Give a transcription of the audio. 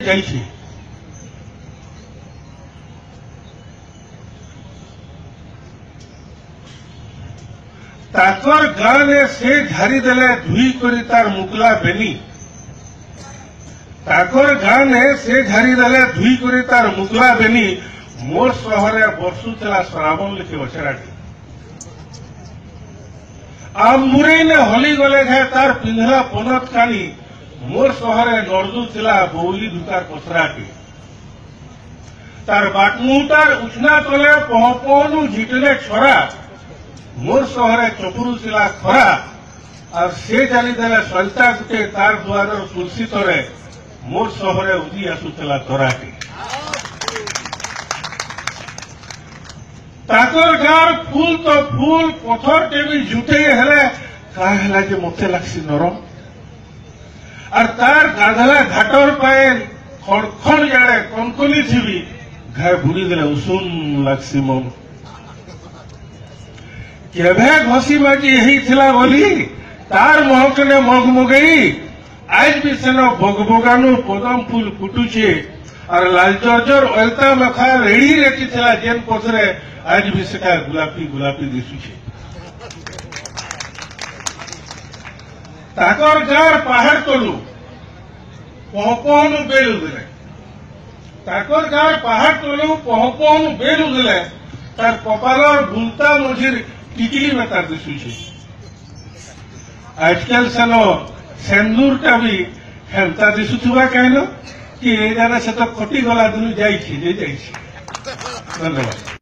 जाइए ताकर गाँ ने से झारी देले धुई करी तार मुकला बेनी ताकर गाँ ने से झारी देले धुई करी तार मुकला बेनी मोर सहरे बर्षुला श्रावण लिखे बछराटी आम मुरई ने हली गले घे तार पिंधला पनत कानी मोर सहरे नर्दू थिला बौली धुकार पसराटी तार बाटमुटार उछना तले पहपनु झिटले छरा मोर सहरे चपुरु थिला खरा और से जानी देले सलता गुटे तार दुआर तुलसी तरे मोर सहरे उदी आसुला तराटी ताकर गार फूल तो फूल पथर टेबी जुटे हेले का हेला जे मते लागसी नरम और तार गाधला घाटर पाए खड़खड़ जाड़े कनकनी थी घाय बुड़ी देले उषुम लागसी मन केभे घसी बाजी यही थिला बोली तार महकने मगमगई आज भी सेन बगबगानु पदम फूल फुटुचे और लालचर्जर ओलता मखा रेड़ी रेटी थिला जेन पथरे आज भी सेटा गुलापी गुलापी दिशुचे ताकर गार पहाड़ तलु पहपनु बेलु देले ताकर गार पहाड़ तलु पहपनु बेलु देले तार कपालर भुलता मझिर टिकली में तार दिशुचे आजकल सेनो सेंदूरटा भी हेमता दिशुथुवा कहलो कि ए जाना से तो खटी गला दुनु जाइछि धन्यवाद।